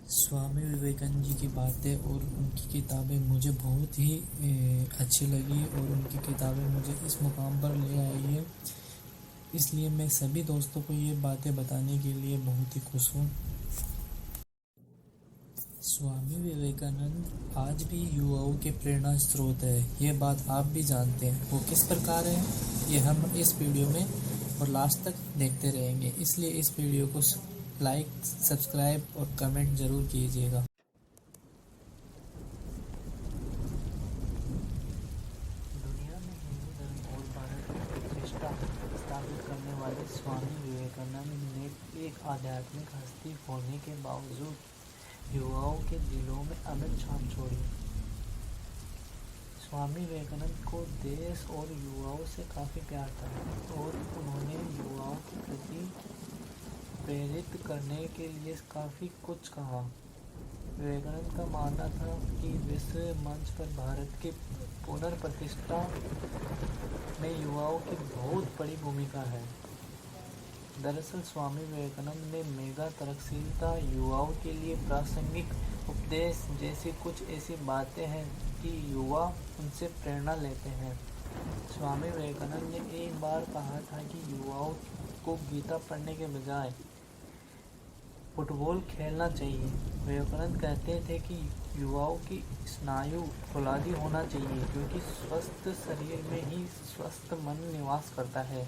स्वामी विवेकानंद जी की बातें और उनकी किताबें मुझे बहुत ही अच्छी लगी और उनकी किताबें मुझे इस मुकाम पर ले आई है। इसलिए मैं सभी दोस्तों को ये बातें बताने के लिए बहुत ही खुश हूँ। स्वामी विवेकानंद आज भी युवाओं के प्रेरणा स्रोत है। ये बात आप भी जानते हैं। वो किस प्रकार है ये हम इस वीडियो में और लास्ट तक देखते रहेंगे। इसलिए इस वीडियो को लाइक, सब्सक्राइब और कमेंट ज़रूर कीजिएगा। दुनिया में हिंदू धर्म और भारत की प्रतिष्ठा स्थापित करने वाले स्वामी विवेकानंद ने एक आध्यात्मिक हस्ती होने के बावजूद युवाओं के दिलों में अमिट छाप छोड़ी। स्वामी विवेकानंद को देश और युवाओं से काफ़ी प्यार था और उन्होंने युवाओं के प्रति प्रेरित करने के लिए काफ़ी कुछ कहा। विवेकानंद का मानना था कि विश्व मंच पर भारत की पुनर्प्रतिष्ठा में युवाओं की बहुत बड़ी भूमिका है। दरअसल स्वामी विवेकानंद में मेगा तरकशीलता, युवाओं के लिए प्रासंगिक उपदेश जैसी कुछ ऐसी बातें हैं कि युवा उनसे प्रेरणा लेते हैं। स्वामी विवेकानंद ने एक बार कहा था कि युवाओं को गीता पढ़ने के बजाय फुटबॉल खेलना चाहिए। विवेकानंद कहते थे कि युवाओं की स्नायु फौलादी होना चाहिए क्योंकि स्वस्थ शरीर में ही स्वस्थ मन निवास करता है।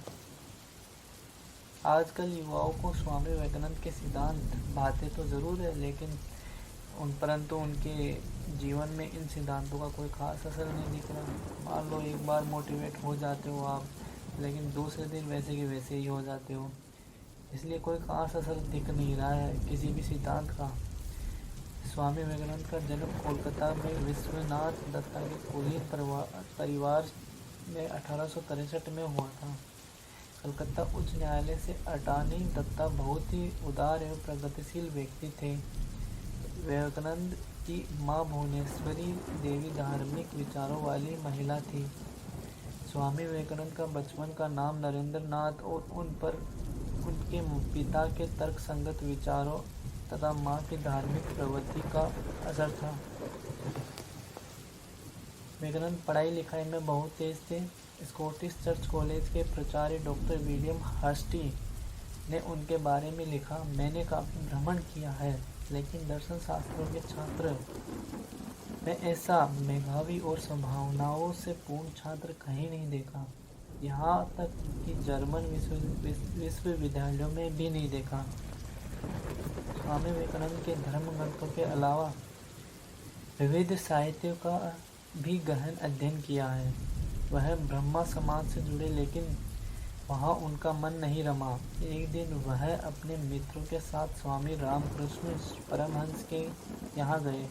आजकल युवाओं को स्वामी विवेकानंद के सिद्धांत भाते तो ज़रूर है, लेकिन परंतु उनके जीवन में इन सिद्धांतों का कोई खास असर नहीं दिख रहा। मान लो एक बार मोटिवेट हो जाते हो आप, लेकिन दूसरे दिन वैसे के वैसे ही हो जाते हो। इसलिए कोई खास असर दिख नहीं रहा है किसी भी सिद्धांत का। स्वामी विवेकानंद का जन्म कोलकाता में विश्वनाथ दत्ता के कुलीन परिवार में 1863 में हुआ था। कलकत्ता उच्च न्यायालय से अटॉर्नी दत्ता बहुत ही उदार एवं प्रगतिशील व्यक्ति थे। विवेकानंद की मां भुवनेश्वरी देवी धार्मिक विचारों वाली महिला थी। स्वामी विवेकानंद का बचपन का नाम नरेंद्र नाथ और उन पर उनके पिता के तर्कसंगत विचारों तथा मां की धार्मिक प्रवृत्ति का असर था। विवेकानंद पढ़ाई लिखाई में बहुत तेज थे। स्कॉटिश चर्च कॉलेज के प्राचार्य डॉक्टर विलियम हर्स्टी ने उनके बारे में लिखा, मैंने काफ़ी भ्रमण किया है, लेकिन दर्शन शास्त्रों के छात्र में ऐसा मेधावी और संभावनाओं से पूर्ण छात्र कहीं नहीं देखा। यहाँ तक कि जर्मन विश्वविद्यालयों में भी नहीं देखा। स्वामी विवेकानंद के धर्म ग्रंथों के अलावा विविध साहित्यों का भी गहन अध्ययन किया है। वह ब्रह्मा समाज से जुड़े, लेकिन वहाँ उनका मन नहीं रमा। एक दिन वह अपने मित्रों के साथ स्वामी रामकृष्ण परमहंस के यहाँ गए।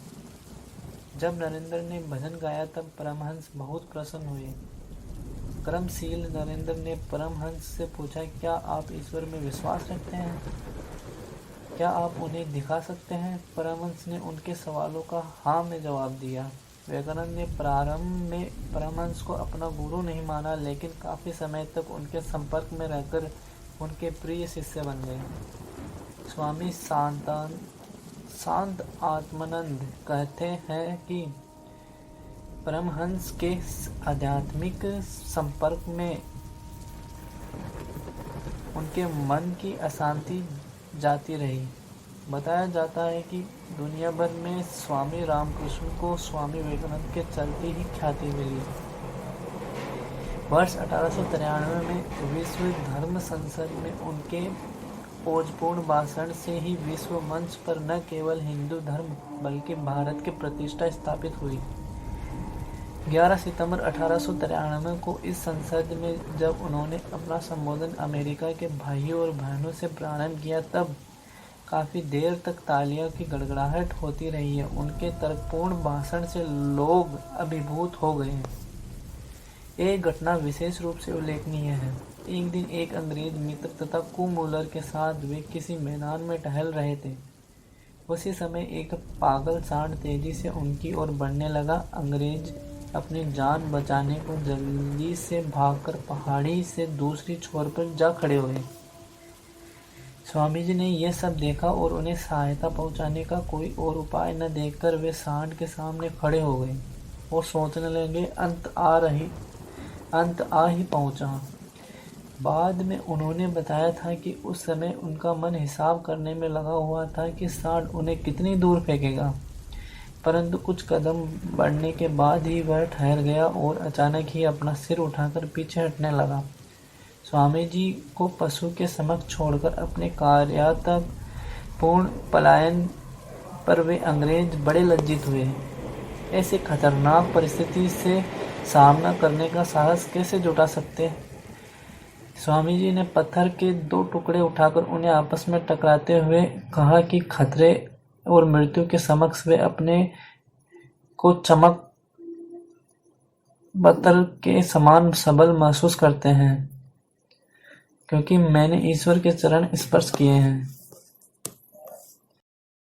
जब नरेंद्र ने भजन गाया तब परमहंस बहुत प्रसन्न हुए। कर्मशील नरेंद्र ने परमहंस से पूछा, क्या आप ईश्वर में विश्वास रखते हैं? क्या आप उन्हें दिखा सकते हैं? परमहंस ने उनके सवालों का हाँ में जवाब दिया। विवेकानंद ने प्रारंभ में परमहंस को अपना गुरु नहीं माना, लेकिन काफ़ी समय तक उनके संपर्क में रहकर उनके प्रिय शिष्य बन गए। स्वामी शांत आत्मानंद कहते हैं कि परमहंस के आध्यात्मिक संपर्क में उनके मन की अशांति जाती रही। बताया जाता है कि दुनिया भर में स्वामी रामकृष्ण को स्वामी विवेकानंद के चलते ही ख्याति मिली। वर्ष 1893 में विश्व धर्म संसद में उनके ओजपूर्ण भाषण से ही विश्व मंच पर न केवल हिंदू धर्म बल्कि भारत की प्रतिष्ठा स्थापित हुई। 11 सितंबर 1893 को इस संसद में जब उन्होंने अपना संबोधन अमेरिका के भाइयों और बहनों से प्रारंभ किया, तब काफ़ी देर तक तालियों की गड़गड़ाहट होती रही है। उनके तर्कपूर्ण भाषण से लोग अभिभूत हो गए। एक घटना विशेष रूप से उल्लेखनीय है। एक दिन एक अंग्रेज मित्र तथा कुमूलर के साथ वे किसी मैदान में टहल रहे थे। उसी समय एक पागल सांड तेजी से उनकी ओर बढ़ने लगा। अंग्रेज अपनी जान बचाने को जल्दी से भागकर पहाड़ी से दूसरी छोर पर जा खड़े हुए। स्वामी जी ने यह सब देखा और उन्हें सहायता पहुंचाने का कोई और उपाय न देखकर वे सांड के सामने खड़े हो गए और सोचने लगे, अंत आ ही पहुंचा। बाद में उन्होंने बताया था कि उस समय उनका मन हिसाब करने में लगा हुआ था कि सांड उन्हें कितनी दूर फेंकेगा, परंतु कुछ कदम बढ़ने के बाद ही वह ठहर गया और अचानक ही अपना सिर उठाकर पीछे हटने लगा। स्वामी जी को पशु के समक्ष छोड़कर अपने कार्यात्मक पूर्ण पलायन पर वे अंग्रेज बड़े लज्जित हुए। ऐसे खतरनाक परिस्थिति से सामना करने का साहस कैसे जुटा सकते? स्वामी जी ने पत्थर के 2 टुकड़े उठाकर उन्हें आपस में टकराते हुए कहा कि खतरे और मृत्यु के समक्ष वे अपने को चमक पत्थर के समान सबल महसूस करते हैं, क्योंकि मैंने ईश्वर के चरण स्पर्श किए हैं।